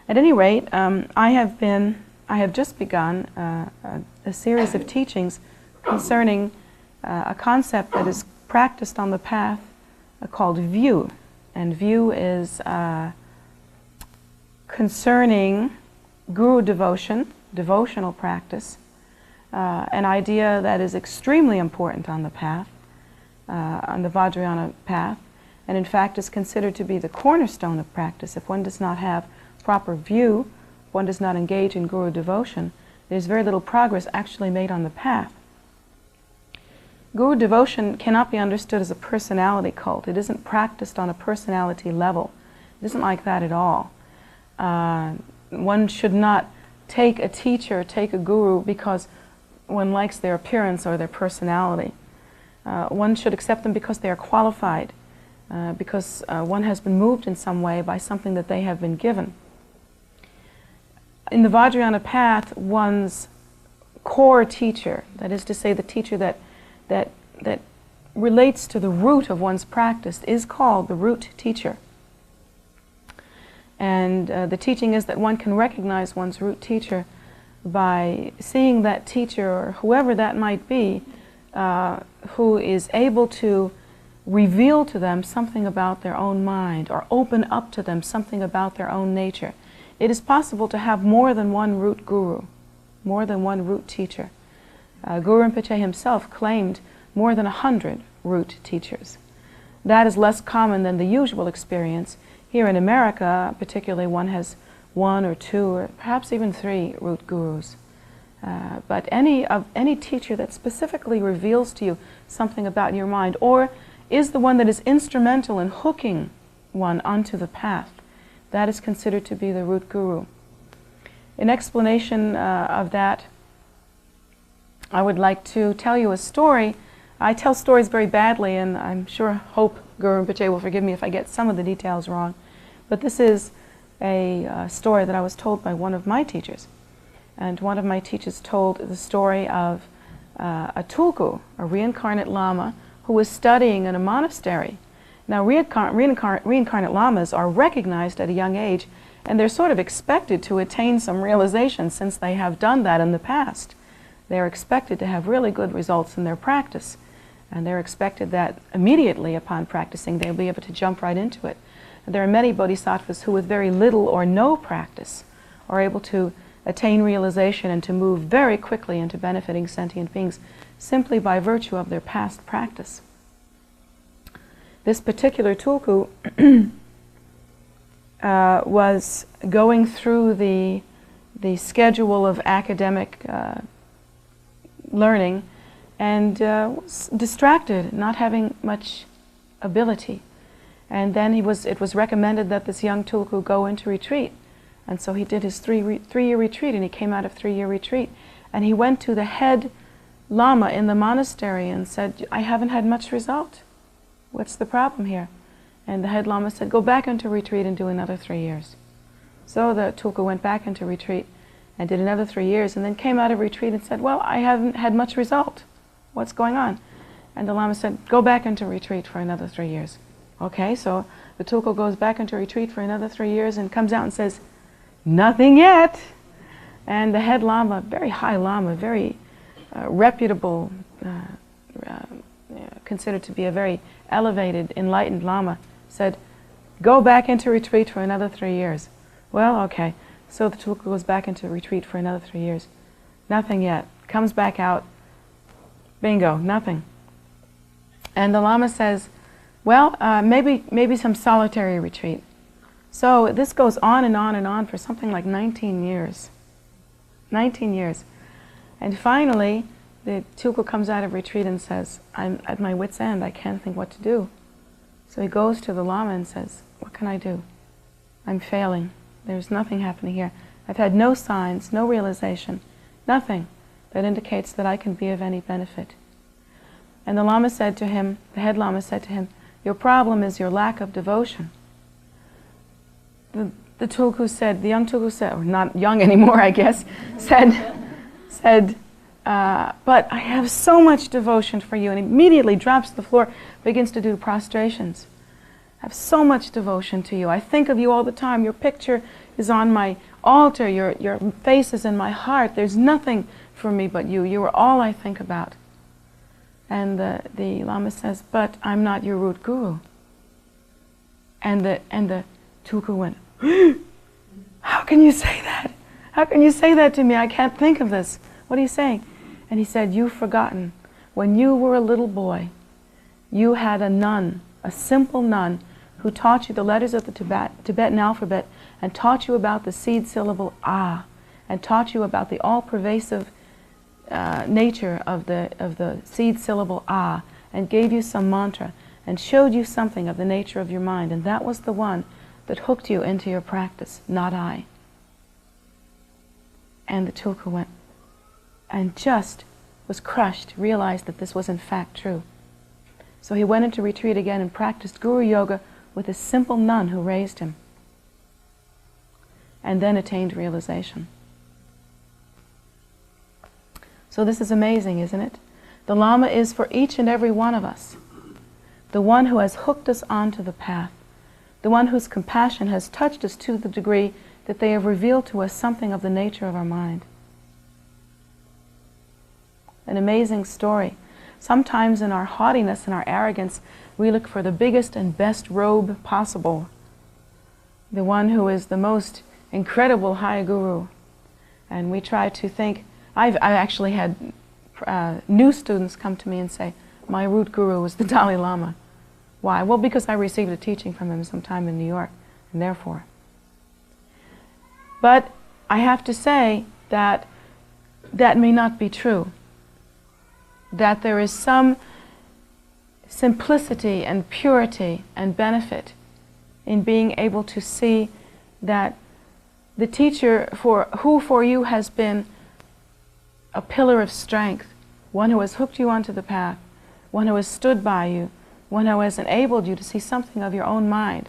At any rate, I have just begun a series of teachings concerning a concept that is practiced on the path called view. And view is concerning guru devotion, devotional practice, an idea that is extremely important on the path, on the Vajrayana path, and in fact is considered to be the cornerstone of practice. If one does not have proper view, if one does not engage in guru devotion, there's very little progress actually made on the path. Guru devotion cannot be understood as a personality cult. It isn't practiced on a personality level. It isn't like that at all. One should not take a teacher, take a guru because one likes their appearance or their personality. One should accept them because they are qualified, because one has been moved in some way by something that they have been given. In the Vajrayana path, one's core teacher, that is to say the teacher that relates to the root of one's practice, is called the root teacher. And the teaching is that one can recognize one's root teacher by seeing that teacher, or whoever that might be, who is able to reveal to them something about their own mind, or open up to them something about their own nature. It is possible to have more than one root guru, more than one root teacher. Guru Rinpoche himself claimed more than 100 root teachers. That is less common than the usual experience. Here in America, particularly, one has 1 or 2 or perhaps even 3 root gurus. But any teacher that specifically reveals to you something about your mind, or is the one that is instrumental in hooking one onto the path, that is considered to be the root guru. In explanation of that, I would like to tell you a story. I tell stories very badly, and I'm hope Guru Rinpoche will forgive me if I get some of the details wrong. But this is a story that I was told by one of my teachers. And one of my teachers told the story of a tulku, a reincarnate lama, who was studying in a monastery. Now, reincarnate lamas are recognized at a young age, and they're sort of expected to attain some realization since they have done that in the past. They're expected to have really good results in their practice, and they're expected that immediately upon practicing they'll be able to jump right into it. And there are many bodhisattvas who with very little or no practice are able to attain realization and to move very quickly into benefiting sentient beings simply by virtue of their past practice. This particular tulku was going through the schedule of academic learning and was distracted, not having much ability. And then it was recommended that this young tulku go into retreat. And so he did his three-year retreat, and he came out of 3-year retreat. And he went to the head lama in the monastery and said, "I haven't had much result. What's the problem here?" And the head lama said, "Go back into retreat and do another 3 years." So the tulku went back into retreat and did another 3 years, and then came out of retreat and said, "Well, I haven't had much result. What's going on?" And the lama said, "Go back into retreat for another 3 years." Okay, so the tulku goes back into retreat for another 3 years and comes out and says, "Nothing yet." And the head lama, very high lama, very reputable, considered to be a very elevated, enlightened lama, said, "Go back into retreat for another 3 years." Well, okay. So the tulku goes back into retreat for another 3 years. Nothing yet. Comes back out. Bingo, nothing. And the lama says, "Well, maybe some solitary retreat." So this goes on and on and on for something like 19 years. 19 years. And finally, the tulku comes out of retreat and says, "I'm at my wit's end. I can't think what to do." So he goes to the lama and says, "What can I do? I'm failing. There's nothing happening here. I've had no signs, no realization, nothing that indicates that I can be of any benefit." And the lama said to him, the head lama said to him, "Your problem is your lack of devotion." The tulku said, the young tulku said, or not young anymore, I guess, said, "But I have so much devotion for you," and immediately drops to the floor, begins to do prostrations. I have so much devotion to you. I think of you all the time. Your picture is on my altar. Your face is in my heart. There's nothing for me but you. You are all I think about. And the Lama says, but I'm not your root guru. And the tulku went, how can you say that? How can you say that to me? I can't think of this. What are you saying? And he said, you've forgotten. When you were a little boy, you had a nun, a simple nun, who taught you the letters of the Tibetan alphabet and taught you about the seed syllable ah, and taught you about the all-pervasive nature of the seed syllable ah, and gave you some mantra and showed you something of the nature of your mind, and that was the one that hooked you into your practice, not I. And the tulku went and just was crushed, realized that this was in fact true. So he went into retreat again and practiced Guru Yoga with a simple nun who raised him, and then attained realization. So this is amazing, isn't it? The Lama is for each and every one of us, the one who has hooked us onto the path, the one whose compassion has touched us to the degree that they have revealed to us something of the nature of our mind. An amazing story. Sometimes in our haughtiness and our arrogance, we look for the biggest and best robe possible, the one who is the most incredible high guru. And we try to think, I actually had new students come to me and say, my root guru was the Dalai Lama. Why? Well, because I received a teaching from him sometime in New York, and therefore. But I have to say that that may not be true. That there is some simplicity and purity and benefit in being able to see that the teacher who for you has been a pillar of strength, one who has hooked you onto the path, one who has stood by you, one who has enabled you to see something of your own mind,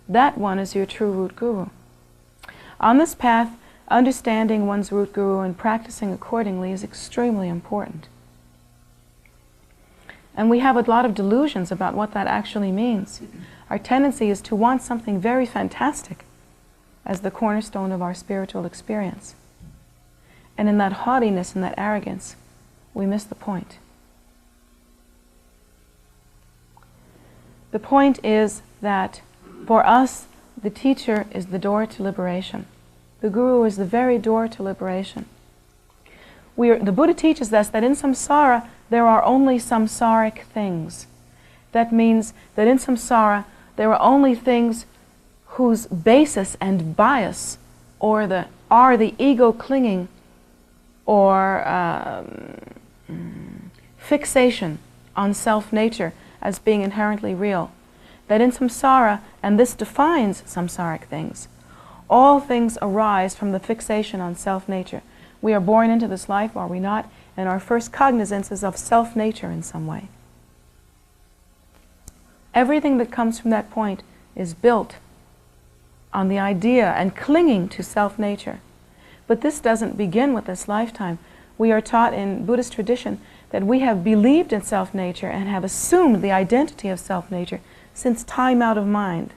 that one is your true root guru. On this path, understanding one's root guru and practicing accordingly is extremely important. And we have a lot of delusions about what that actually means. Our tendency is to want something very fantastic as the cornerstone of our spiritual experience. And in that haughtiness and that arrogance, we miss the point. The point is that for us, the teacher is the door to liberation. The guru is the very door to liberation. The Buddha teaches us that in samsara, there are only samsaric things. That means that in samsara, there are only things whose basis and bias are the ego clinging or fixation on self-nature as being inherently real. That in samsara, and this defines samsaric things, all things arise from the fixation on self-nature. We are born into this life, are we not? And our first cognizance is of self-nature in some way. Everything that comes from that point is built on the idea and clinging to self-nature. But this doesn't begin with this lifetime. We are taught in Buddhist tradition that we have believed in self-nature and have assumed the identity of self-nature since time out of mind.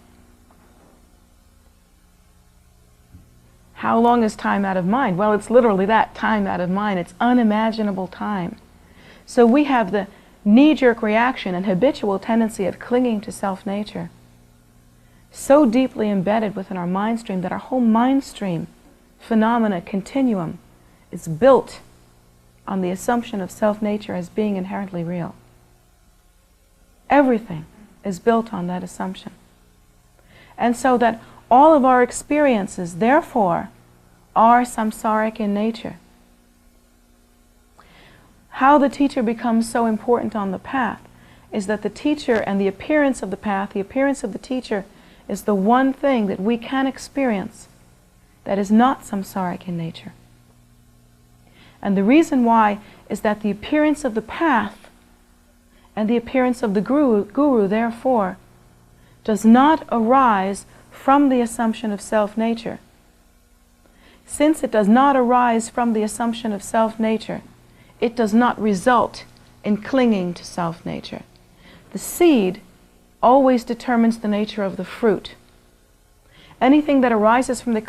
How long is time out of mind? Well, it's literally that, time out of mind. It's unimaginable time. So we have the knee-jerk reaction and habitual tendency of clinging to self-nature so deeply embedded within our mind stream that our whole mind stream phenomena continuum is built on the assumption of self-nature as being inherently real. Everything is built on that assumption. And so that all of our experiences, therefore, are samsaric in nature. How the teacher becomes so important on the path is that the teacher and the appearance of the path, the appearance of the teacher, is the one thing that we can experience that is not samsaric in nature. And the reason why is that the appearance of the path and the appearance of the guru, therefore, does not arise from the assumption of self-nature. Since it does not arise from the assumption of self-nature, it does not result in clinging to self-nature. The seed always determines the nature of the fruit. Anything that arises from the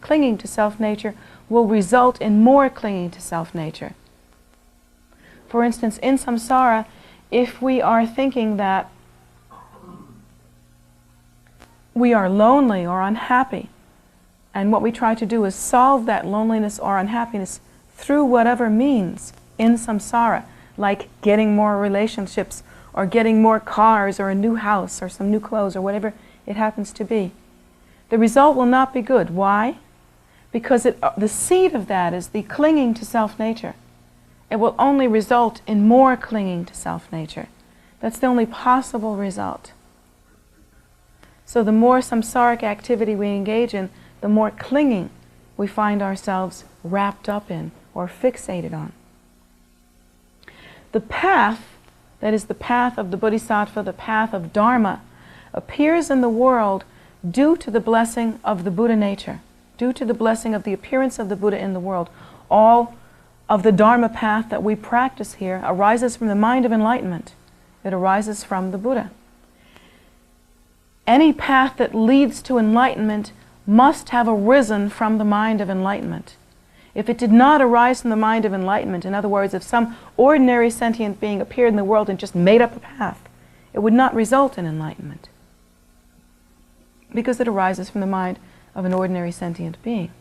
clinging to self-nature will result in more clinging to self-nature. For instance, in samsara, if we are thinking that we are lonely or unhappy, and what we try to do is solve that loneliness or unhappiness through whatever means in samsara, like getting more relationships, or getting more cars, or a new house, or some new clothes, or whatever it happens to be, the result will not be good. Why? Because the seed of that is the clinging to self-nature. It will only result in more clinging to self-nature. That's the only possible result. So the more samsaric activity we engage in, the more clinging we find ourselves wrapped up in or fixated on. The path, that is the path of the Bodhisattva, the path of Dharma, appears in the world due to the blessing of the Buddha nature, due to the blessing of the appearance of the Buddha in the world. All of the Dharma path that we practice here arises from the mind of enlightenment. It arises from the Buddha. Any path that leads to enlightenment must have arisen from the mind of enlightenment. If it did not arise from the mind of enlightenment, in other words, if some ordinary sentient being appeared in the world and just made up a path, it would not result in enlightenment, because it arises from the mind of an ordinary sentient being.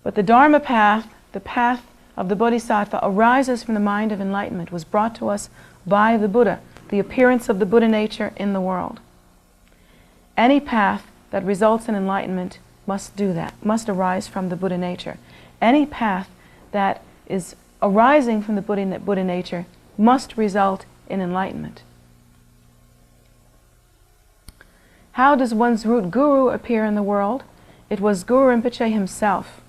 But the Dharma path, the path of the Bodhisattva, arises from the mind of enlightenment, was brought to us by the Buddha, the appearance of the Buddha nature in the world. Any path that results in enlightenment must do that, must arise from the Buddha nature. Any path that is arising from the Buddha nature must result in enlightenment. How does one's root guru appear in the world? It was Guru Rinpoche himself,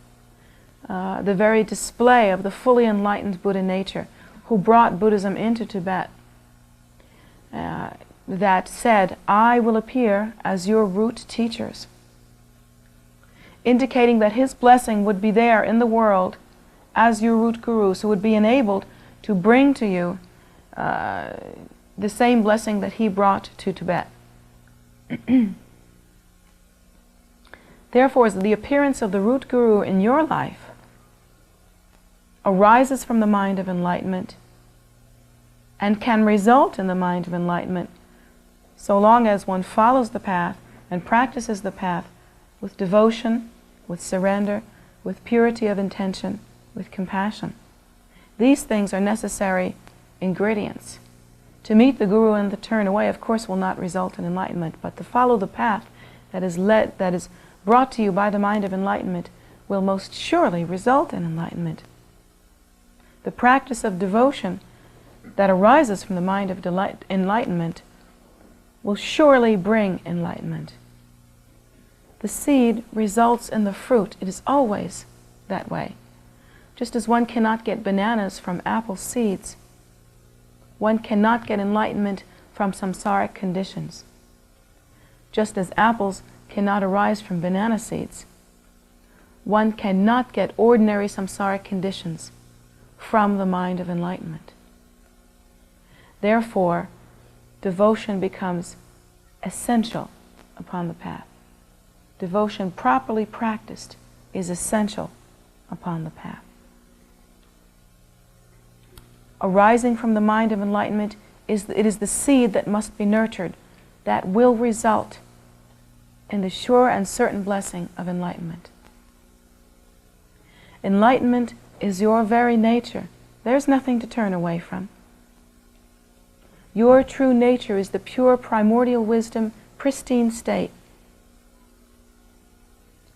the very display of the fully enlightened Buddha nature, who brought Buddhism into Tibet, that said, "I will appear as your root teachers," indicating that his blessing would be there in the world as your root gurus, who would be enabled to bring to you the same blessing that he brought to Tibet. Therefore, the appearance of the root guru in your life arises from the mind of enlightenment and can result in the mind of enlightenment so long as one follows the path and practices the path with devotion, with surrender, with purity of intention, with compassion. These things are necessary ingredients. To meet the guru and to turn away, of course, will not result in enlightenment, but to follow the path that is brought to you by the mind of enlightenment will most surely result in enlightenment. The practice of devotion that arises from the mind of enlightenment will surely bring enlightenment. The seed results in the fruit. It is always that way. Just as one cannot get bananas from apple seeds, one cannot get enlightenment from samsaric conditions. Just as apples cannot arise from banana seeds, one cannot get ordinary samsaric conditions from the mind of enlightenment. Therefore, devotion becomes essential upon the path. Devotion properly practiced is essential upon the path. Arising from the mind of enlightenment, it is the seed that must be nurtured, that will result in the sure and certain blessing of enlightenment. Enlightenment is your very nature. There's nothing to turn away from. Your true nature is the pure primordial wisdom, pristine state,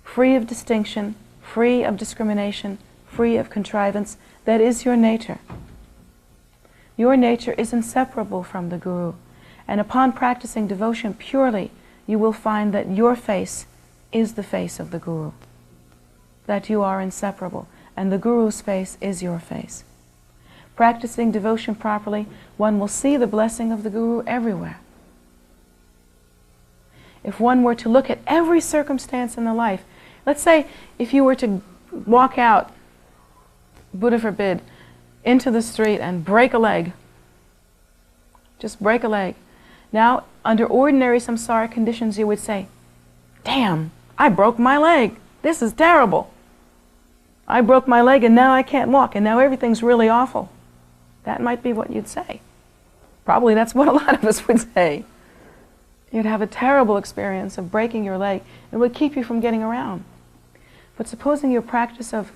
free of distinction, free of discrimination, free of contrivance. That is your nature. Your nature is inseparable from the Guru, and upon practicing devotion purely, you will find that your face is the face of the Guru, that you are inseparable, and the Guru's face is your face. Practicing devotion properly, one will see the blessing of the Guru everywhere. If one were to look at every circumstance in the life, let's say if you were to walk out, Buddha forbid, into the street and break a leg, just break a leg, Now, under ordinary samsara conditions, you would say, damn, I broke my leg. This is terrible. I broke my leg and now I can't walk and now everything's really awful. That might be what you'd say. Probably that's what a lot of us would say. You'd have a terrible experience of breaking your leg. It would keep you from getting around. But supposing your practice of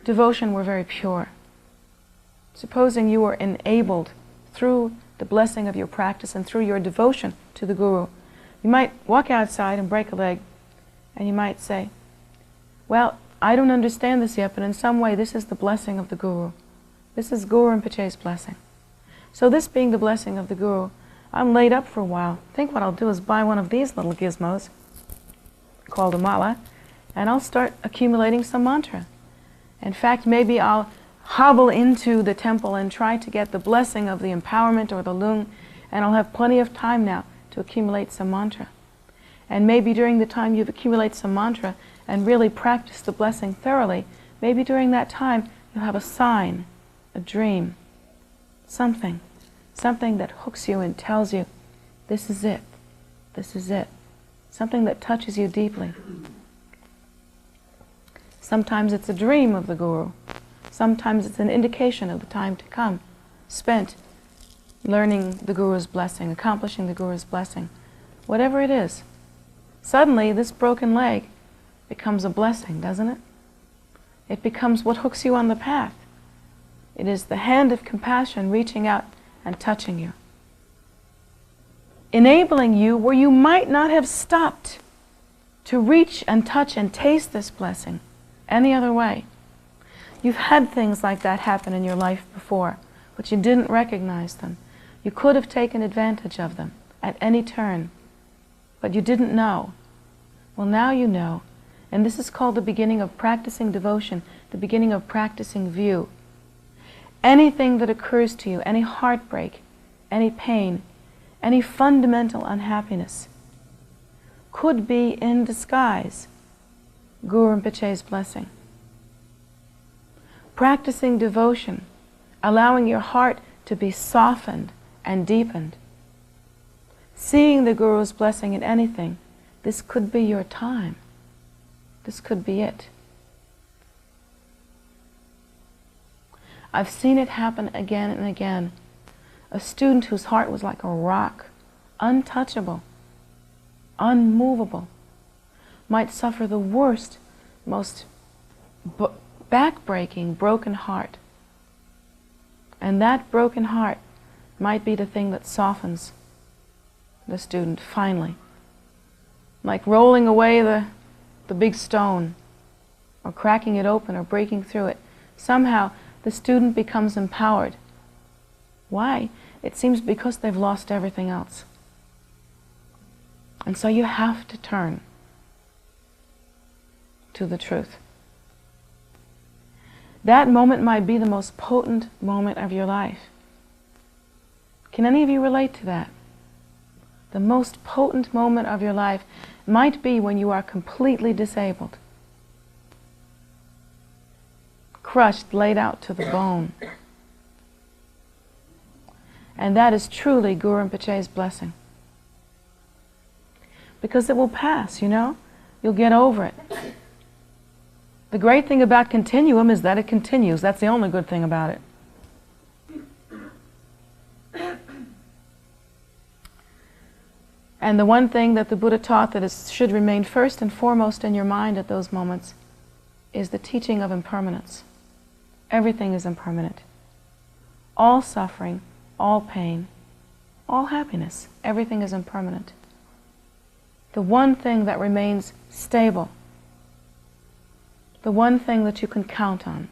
devotion were very pure. Supposing you were enabled through the blessing of your practice and through your devotion to the Guru. You might walk outside and break a leg and you might say, well, I don't understand this yet, but in some way this is the blessing of the Guru. This is Guru Rinpoche's blessing. So this being the blessing of the Guru, I'm laid up for a while. I think what I'll do is buy one of these little gizmos called a mala, and I'll start accumulating some mantra. In fact, maybe I'll hobble into the temple and try to get the blessing of the empowerment or the lung, and I'll have plenty of time now to accumulate some mantra. And maybe during the time you've accumulated some mantra and really practice the blessing thoroughly, maybe during that time you'll have a sign, a dream, something that hooks you and tells you, this is it, this is it. Something that touches you deeply. Sometimes it's a dream of the Guru. Sometimes it's an indication of the time to come, spent learning the Guru's blessing, accomplishing the Guru's blessing. Whatever it is, suddenly this broken leg becomes a blessing, doesn't it? It becomes what hooks you on the path. It is the hand of compassion reaching out and touching you, enabling you where you might not have stopped to reach and touch and taste this blessing any other way. You've had things like that happen in your life before, but you didn't recognize them. You could have taken advantage of them at any turn, but you didn't know. Well, now you know, and this is called the beginning of practicing devotion, the beginning of practicing view. Anything that occurs to you, any heartbreak, any pain, any fundamental unhappiness, could be in disguise Guru Rinpoche's blessing. Practicing devotion, allowing your heart to be softened and deepened, seeing the Guru's blessing in anything, this could be your time. This could be it. I've seen it happen again and again. A student whose heart was like a rock, untouchable, unmovable, might suffer the worst, most back-breaking, broken heart. And that broken heart might be the thing that softens the student finally. Like rolling away the big stone, or cracking it open, or breaking through it. Somehow the student becomes empowered. Why? It seems because they've lost everything else. And so you have to turn to the truth. That moment might be the most potent moment of your life. Can any of you relate to that? The most potent moment of your life might be when you are completely disabled, crushed, laid out to the bone. And that is truly Guru Rinpoche's blessing. Because it will pass, you know? You'll get over it. The great thing about continuum is that it continues. That's the only good thing about it. And the one thing that the Buddha taught that should remain first and foremost in your mind at those moments is the teaching of impermanence. Everything is impermanent. All suffering, all pain, all happiness, everything is impermanent. The one thing that remains stable, the one thing that you can count on,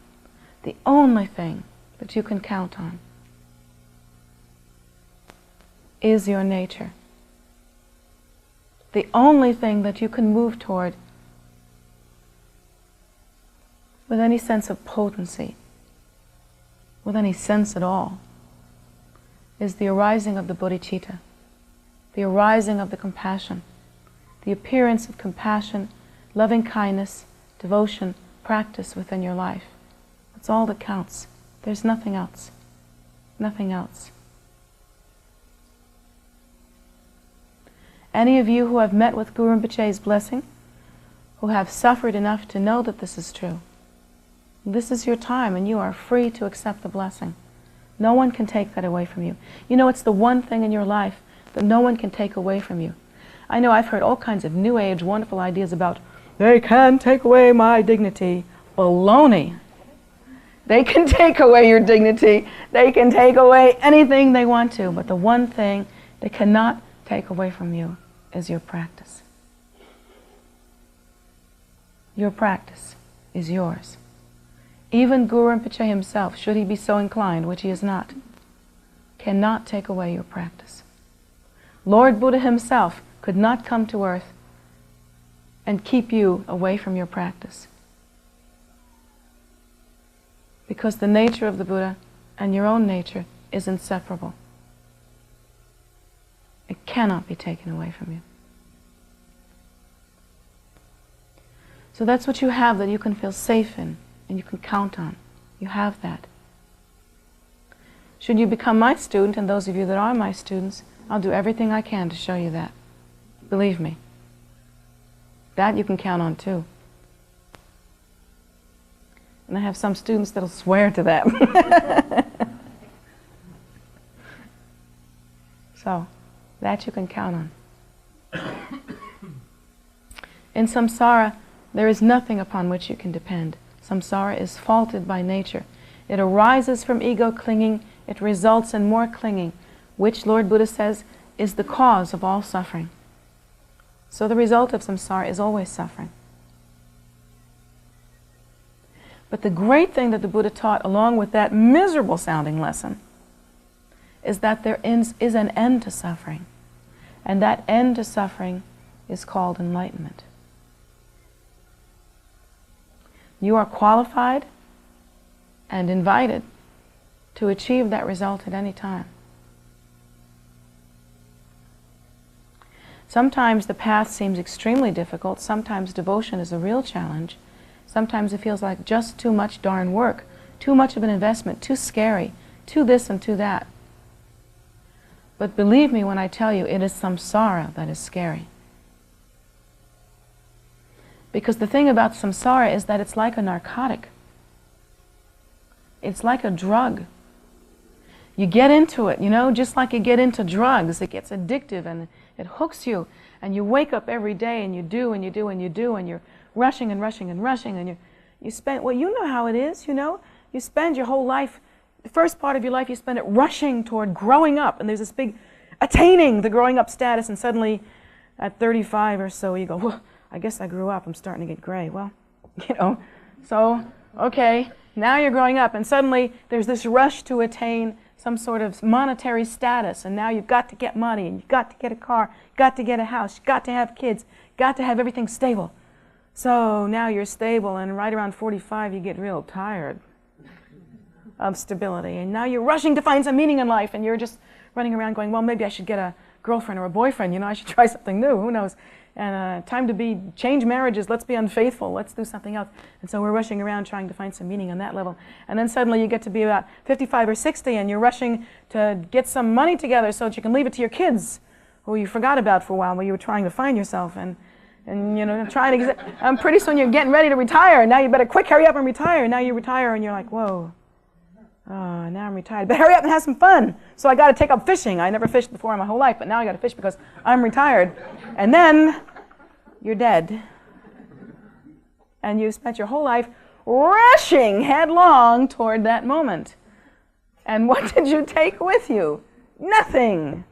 the only thing that you can count on is your nature. The only thing that you can move toward with any sense of potency, with any sense at all, is the arising of the bodhicitta, the arising of the compassion, the appearance of compassion, loving kindness, devotion, practice within your life. That's all that counts. There's nothing else. Nothing else. Any of you who have met with Guru Rinpoche's blessing, who have suffered enough to know that this is true, this is your time and you are free to accept the blessing. No one can take that away from you. You know, it's the one thing in your life that no one can take away from you. I know I've heard all kinds of New Age wonderful ideas about, they can take away my dignity. Baloney. They can take away your dignity. They can take away anything they want to, but the one thing they cannot take away from you is your practice. Your practice is yours. Even Guru Rinpoche himself, should he be so inclined, which he is not, cannot take away your practice. Lord Buddha himself could not come to earth and keep you away from your practice. Because the nature of the Buddha and your own nature is inseparable. It cannot be taken away from you. So that's what you have that you can feel safe in and you can count on. You have that. Should you become my student, and those of you that are my students, I'll do everything I can to show you that. Believe me. That you can count on too. And I have some students that'll swear to that. So, that you can count on. In samsara, there is nothing upon which you can depend. Samsara is faulted by nature. It arises from ego clinging. It results in more clinging, which Lord Buddha says is the cause of all suffering. So the result of samsara is always suffering. But the great thing that the Buddha taught along with that miserable sounding lesson is that there is an end to suffering. And that end to suffering is called enlightenment. You are qualified and invited to achieve that result at any time. Sometimes the path seems extremely difficult. Sometimes devotion is a real challenge. Sometimes it feels like just too much darn work, too much of an investment, too scary, too this and too that. But believe me when I tell you, it is samsara that is scary. Because the thing about samsara is that it's like a narcotic. It's like a drug. You get into it, you know, just like you get into drugs. It gets addictive and it hooks you. And you wake up every day and you do and you do and you do and you're rushing and rushing and rushing and you spend, well, you know how it is, you know. You spend your whole life, the first part of your life, you spend it rushing toward growing up. And there's this big attaining the growing up status, and suddenly at 35 or so you go, well, I guess I grew up, I'm starting to get gray. Well, you know, so, okay, now you're growing up, and suddenly there's this rush to attain some sort of monetary status, and now you've got to get money, and you've got to get a car, got to get a house, you've got to have kids, got to have everything stable. So now you're stable, and right around 45 you get real tired of stability, and now you're rushing to find some meaning in life, and you're just running around going, well, maybe I should get a girlfriend or a boyfriend, you know, I should try something new, who knows. And time to change marriages, let's be unfaithful, let's do something else. And so we're rushing around trying to find some meaning on that level. And then suddenly you get to be about 55 or 60 and you're rushing to get some money together so that you can leave it to your kids, who you forgot about for a while while you were trying to find yourself. And you know, trying to get, pretty soon you're getting ready to retire. Now you better quick hurry up and retire. Now you retire and you're like, whoa, now I'm retired. But hurry up and have some fun. So I got to take up fishing. I never fished before in my whole life, but now I got to fish because I'm retired. And then you're dead. And you've spent your whole life rushing headlong toward that moment. And what did you take with you? Nothing.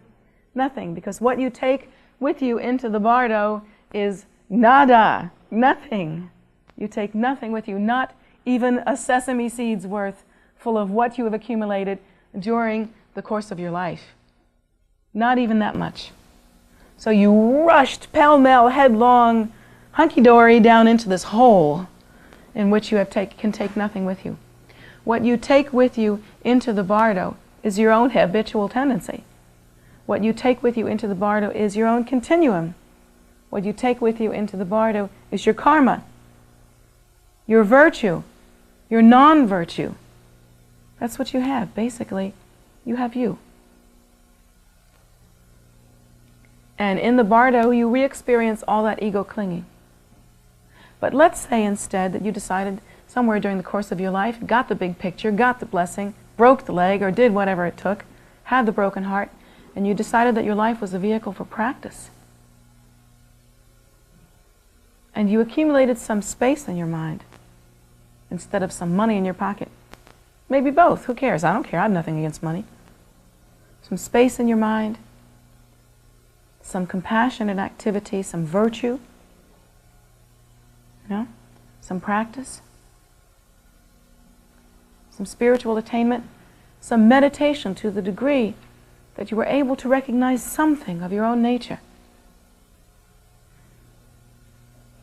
Nothing. Because what you take with you into the bardo is nada. Nothing. You take nothing with you, not even a sesame seed's worth full of what you have accumulated during the course of your life. Not even that much. So you rushed pell-mell, headlong, hunky-dory down into this hole in which you can take nothing with you. What you take with you into the bardo is your own habitual tendency. What you take with you into the bardo is your own continuum. What you take with you into the bardo is your karma, your virtue, your non-virtue. That's what you have. Basically, you have you. And in the bardo, you re-experience all that ego clinging. But let's say instead that you decided somewhere during the course of your life, got the big picture, got the blessing, broke the leg, or did whatever it took, had the broken heart, and you decided that your life was a vehicle for practice. And you accumulated some space in your mind instead of some money in your pocket. Maybe both, who cares? I don't care, I have nothing against money. Some space in your mind, some compassionate activity, some virtue, some practice, some spiritual attainment, some meditation to the degree that you were able to recognize something of your own nature.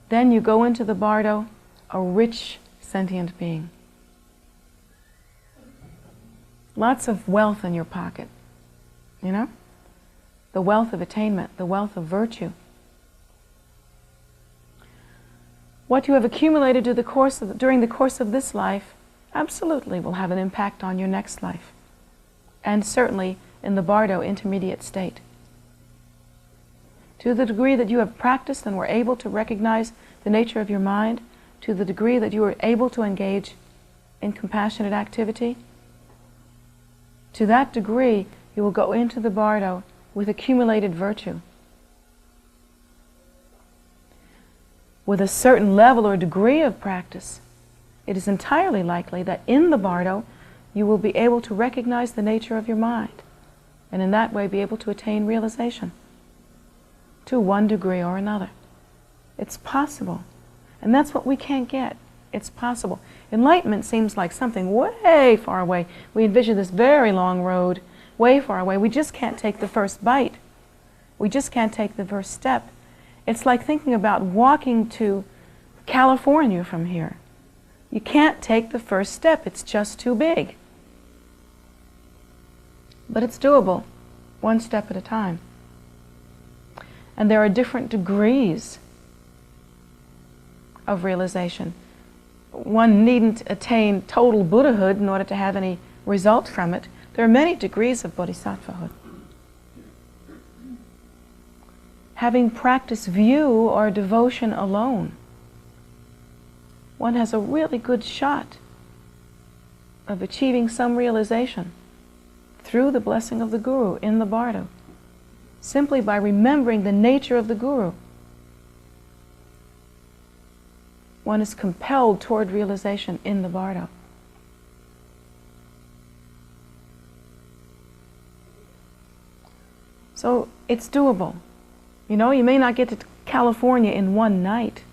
Then you go into the bardo a rich, sentient being. Lots of wealth in your pocket, the wealth of attainment, the wealth of virtue. What you have accumulated during the course of this life absolutely will have an impact on your next life, and certainly in the bardo intermediate state. To the degree that you have practiced and were able to recognize the nature of your mind, to the degree that you were able to engage in compassionate activity, to that degree you will go into the bardo with accumulated virtue. With a certain level or degree of practice, it is entirely likely that in the bardo you will be able to recognize the nature of your mind, and in that way be able to attain realization to one degree or another. It's possible, and that's what we can't get. It's possible. Enlightenment seems like something way far away. We envision this very long road, way far away. We just can't take the first bite. We just can't take the first step. It's like thinking about walking to California from here. You can't take the first step. It's just too big. But it's doable, one step at a time. And there are different degrees of realization. One needn't attain total Buddhahood in order to have any result from it. There are many degrees of bodhisattvahood. Having practiced view or devotion alone, one has a really good shot of achieving some realization through the blessing of the Guru in the bardo, simply by remembering the nature of the Guru. One is compelled toward realization in the bardo. So it's doable. You may not get to California in one night,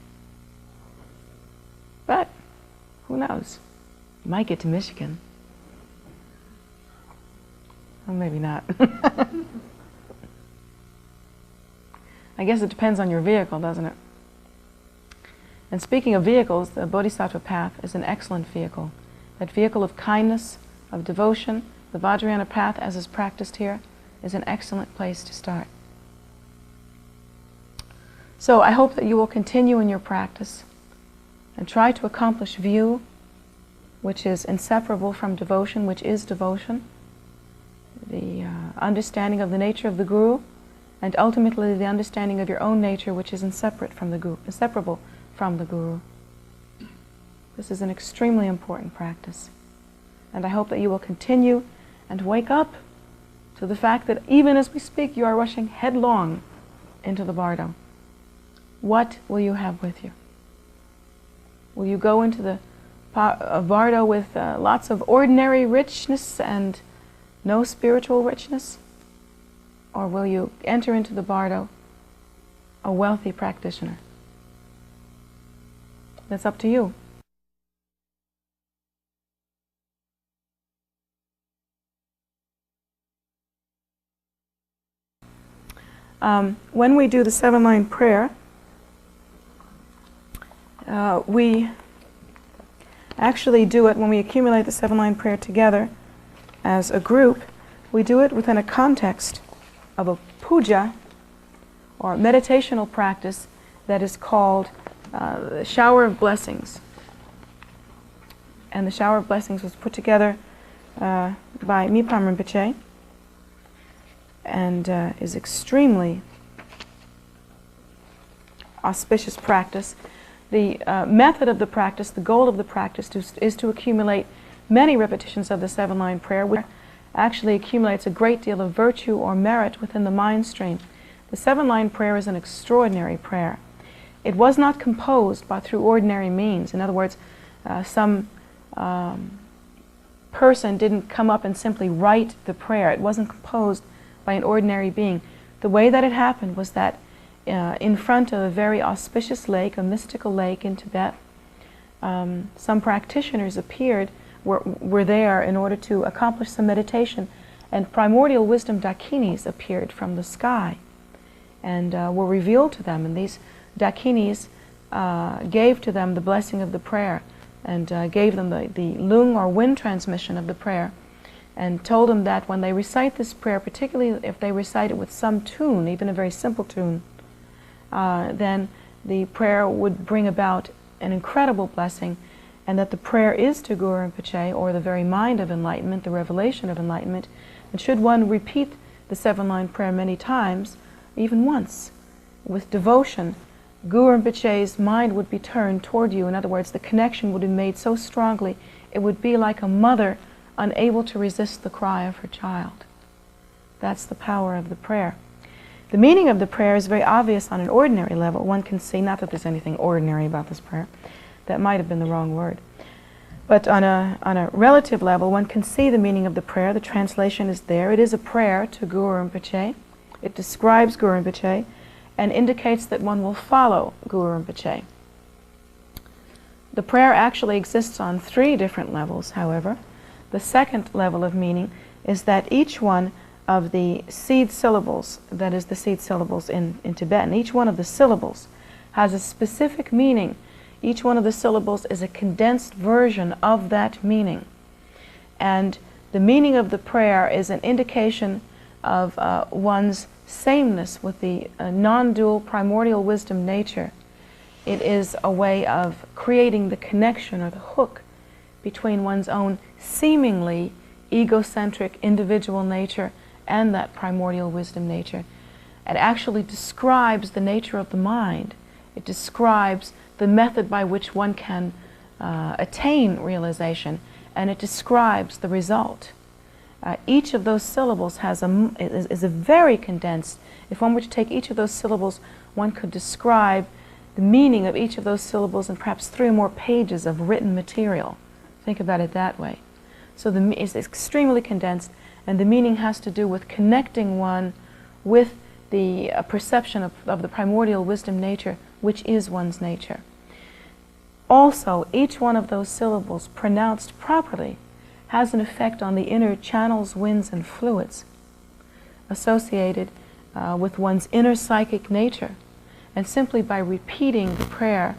but who knows? You might get to Michigan. Or maybe not. I guess it depends on your vehicle, doesn't it? And speaking of vehicles, the Bodhisattva path is an excellent vehicle. That vehicle of kindness, of devotion, the Vajrayana path as is practiced here, is an excellent place to start. So I hope that you will continue in your practice and try to accomplish view, which is inseparable from devotion, which is devotion, the understanding of the nature of the Guru, and ultimately the understanding of your own nature, which is inseparable from the Guru. This is an extremely important practice, and I hope that you will continue and wake up to the fact that even as we speak, you are rushing headlong into the bardo. What will you have with you? Will you go into the bardo with lots of ordinary richness and no spiritual richness? Or will you enter into the bardo a wealthy practitioner? That's up to you. When we do the 7-line prayer, we actually do it when we accumulate the 7-line prayer together as a group. We do it within a context of a puja or meditational practice that is called the shower of blessings. And the shower of blessings was put together by Mipam Rinpoche and is extremely auspicious practice. The method of the practice, the goal of the practice is to accumulate many repetitions of the seven-line prayer, which actually accumulates a great deal of virtue or merit within the mind stream. The seven-line prayer is an extraordinary prayer. It was not composed through ordinary means. In other words, some person didn't come up and simply write the prayer. It wasn't composed by an ordinary being. The way that it happened was that in front of a very auspicious lake, a mystical lake in Tibet, some practitioners were there in order to accomplish some meditation, and primordial wisdom dakinis appeared from the sky and were revealed to them, and these dakinis gave to them the blessing of the prayer and gave them the lung or wind transmission of the prayer, and told them that when they recite this prayer, particularly if they recite it with some tune, even a very simple tune, then the prayer would bring about an incredible blessing, and that the prayer is to Guru Rinpoche, or the very mind of enlightenment, the revelation of enlightenment. And should one repeat the seven-line prayer many times, even once, with devotion, Guru Rinpoche's mind would be turned toward you. In other words, the connection would be made so strongly, it would be like a mother unable to resist the cry of her child. That's the power of the prayer. The meaning of the prayer is very obvious on an ordinary level. One can see, not that there's anything ordinary about this prayer, that might have been the wrong word, but on a relative level, one can see the meaning of the prayer. The translation is there. It is a prayer to Guru Rinpoche. It describes Guru Rinpoche and indicates that one will follow Guru Rinpoche. The prayer actually exists on 3 different levels, however. The second level of meaning is that each one of the seed syllables, that is the seed syllables in Tibetan, each one of the syllables has a specific meaning. Each one of the syllables is a condensed version of that meaning. And the meaning of the prayer is an indication of one's sameness with the non-dual primordial wisdom nature. It is a way of creating the connection or the hook between one's own seemingly egocentric individual nature and that primordial wisdom nature. It actually describes the nature of the mind. It describes the method by which one can attain realization, and it describes the result. Each of those syllables is a very condensed. If one were to take each of those syllables, one could describe the meaning of each of those syllables in perhaps 3 or more pages of written material. Think about it that way. So it's extremely condensed, and the meaning has to do with connecting one with the perception of the primordial wisdom nature, which is one's nature. Also, each one of those syllables, pronounced properly, has an effect on the inner channels, winds, and fluids associated with one's inner psychic nature. And simply by repeating the prayer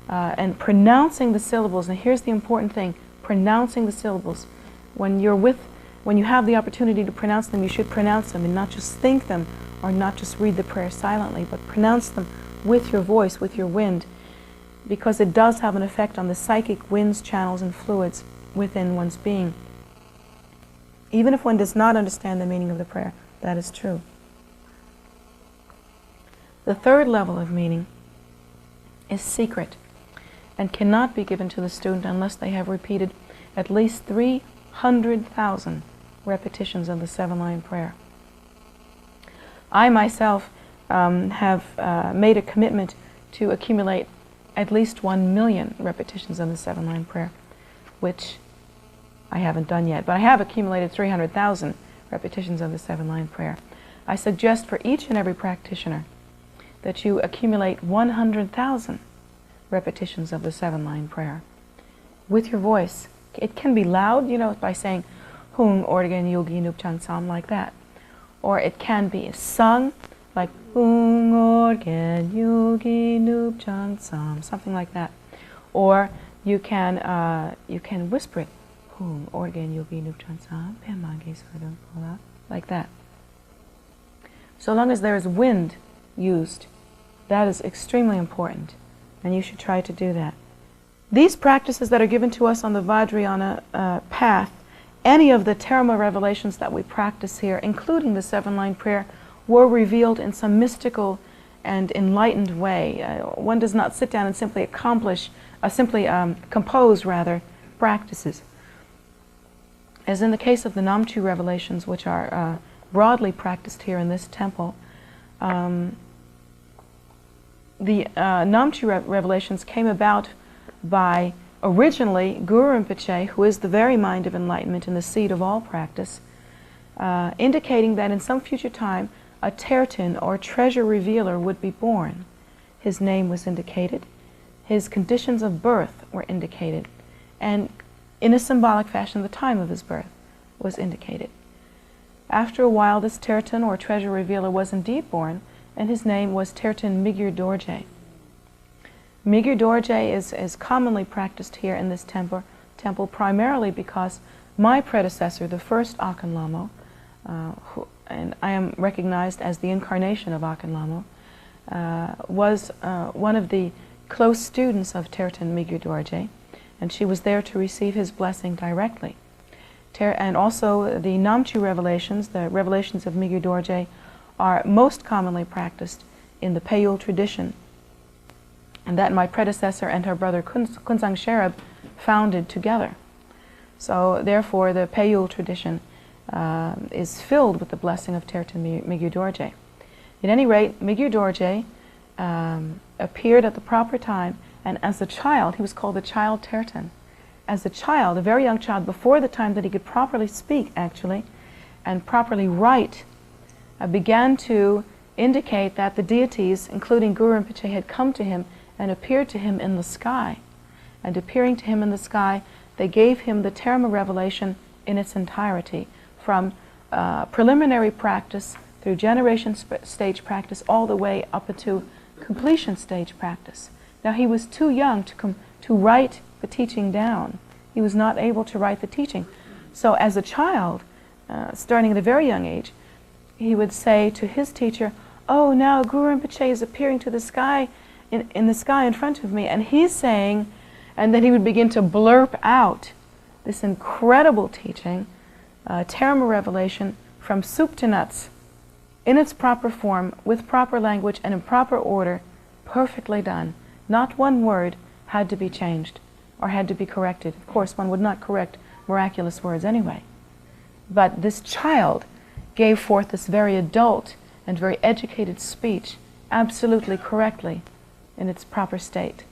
and pronouncing the syllables, and here's the important thing, pronouncing the syllables. When you have the opportunity to pronounce them, you should pronounce them and not just think them or not just read the prayer silently, but pronounce them with your voice, with your wind, because it does have an effect on the psychic winds, channels, and fluids within one's being. Even if one does not understand the meaning of the prayer, that is true. The third level of meaning is secret and cannot be given to the student unless they have repeated at least 300,000 repetitions of the seven-line prayer. I myself have made a commitment to accumulate at least 1 million repetitions of the seven-line prayer, which I haven't done yet, but I have accumulated 300,000 repetitions of the seven-line prayer. I suggest for each and every practitioner that you accumulate 100,000 repetitions of the seven-line prayer with your voice. It can be loud, by saying Hung Organ Yogi Nupchang Sam, like that. Or it can be sung like Hung Organ Yogi Nupchang Sam, something like that. Or you can whisper it, Hung Organ Yogi Nupchang Sam, like that. So long as there is wind used, that is extremely important, and you should try to do that. These practices that are given to us on the Vajrayana path, any of the Terama revelations that we practice here, including the seven-line prayer, were revealed in some mystical and enlightened way. One does not sit down and simply compose practices. As in the case of the Namchu revelations, which are broadly practiced here in this temple, the Namchu revelations came about by originally Guru Rinpoche, who is the very mind of enlightenment and the seed of all practice, indicating that in some future time a tertin or treasure revealer would be born. His name was indicated, his conditions of birth were indicated, and in a symbolic fashion the time of his birth was indicated. After a while this tertin or treasure revealer was indeed born, and his name was Tertin Migyur Dorje. Migyur Dorje is commonly practiced here in this temple primarily because my predecessor, the first Ahkon Lhamo, and I am recognized as the incarnation of Ahkon Lhamo, was one of the close students of Tertin Migyur Dorje, and she was there to receive his blessing directly. And also the Namchu revelations, the revelations of Migyur Dorje, are most commonly practiced in the Payul tradition, and that my predecessor and her brother Kunzang Sherab founded together. So therefore the Payul tradition is filled with the blessing of Tertin Migyur Dorje. At any rate, Migyur Dorje appeared at the proper time, and as a child, he was called the child Tertin. As a child, a very young child, before the time that he could properly speak, actually, and properly write, began to indicate that the deities, including Guru Rinpoche, had come to him and appeared to him in the sky. And appearing to him in the sky, they gave him the Terma revelation in its entirety, from preliminary practice through generation stage practice all the way up to completion stage practice. Now he was too young to write the teaching down. He was not able to write the teaching. So as a child, starting at a very young age, he would say to his teacher, "Oh, now Guru Rinpoche is appearing to the sky, in the sky in front of me," and he's saying, and then he would begin to blurp out this incredible teaching, Terma revelation from soup to nuts, in its proper form, with proper language and in proper order, perfectly done. Not one word had to be changed or had to be corrected. Of course, one would not correct miraculous words anyway. But this child gave forth this very adult and very educated speech absolutely correctly in its proper state.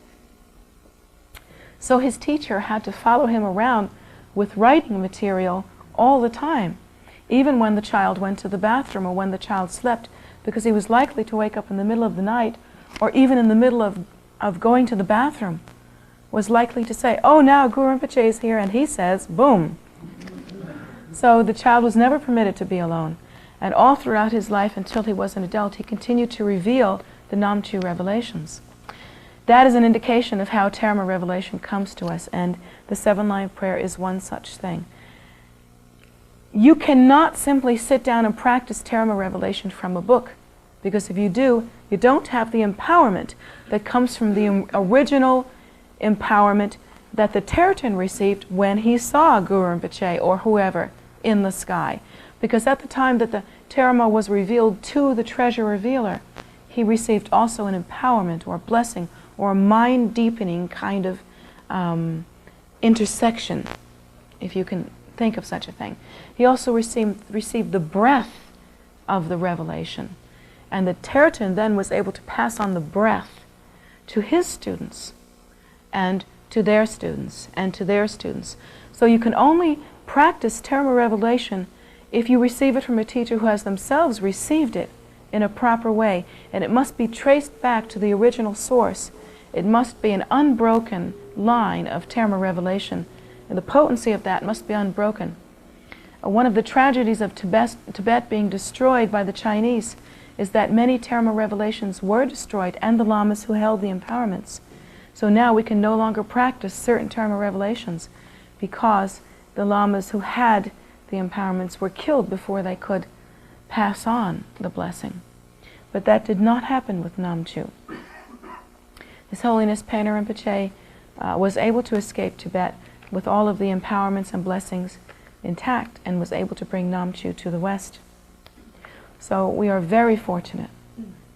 So his teacher had to follow him around with writing material all the time, even when the child went to the bathroom or when the child slept, because he was likely to wake up in the middle of the night or even in the middle of going to the bathroom, was likely to say, "Oh, now Guru Rinpoche is here," and he says, boom. So the child was never permitted to be alone. And all throughout his life until he was an adult, he continued to reveal the Namchu revelations. That is an indication of how Terma revelation comes to us, and the seven-line prayer is one such thing. You cannot simply sit down and practice Terma revelation from a book, because if you do, you don't have the empowerment that comes from the original empowerment that the Tertin received when he saw Guru Rinpoche or whoever in the sky. Because at the time that the Terma was revealed to the treasure revealer, he received also an empowerment or a blessing or a mind-deepening kind of intersection, if you can think of such a thing. He also received the breath of the revelation. And the Tertin then was able to pass on the breath to his students and to their students and to their students. So you can only practice Terma revelation if you receive it from a teacher who has themselves received it in a proper way. And it must be traced back to the original source. It must be an unbroken line of Terma revelation. And the potency of that must be unbroken. One of the tragedies of Tibet being destroyed by the Chinese is that many Terma revelations were destroyed, and the lamas who held the empowerments. So now we can no longer practice certain Terma revelations because the lamas who had the empowerments were killed before they could pass on the blessing. But that did not happen with Namchu. His Holiness Painer Rinpoche was able to escape Tibet with all of the empowerments and blessings intact and was able to bring Namchu to the West. So we are very fortunate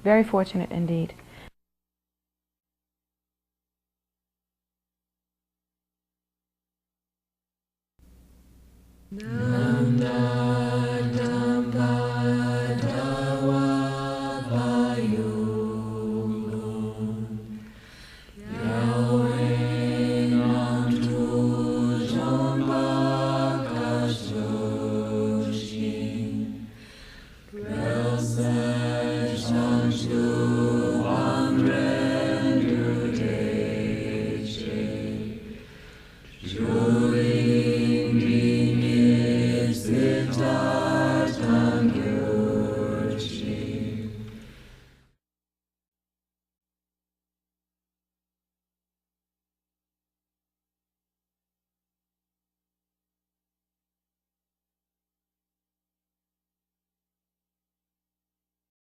Very fortunate indeed. No.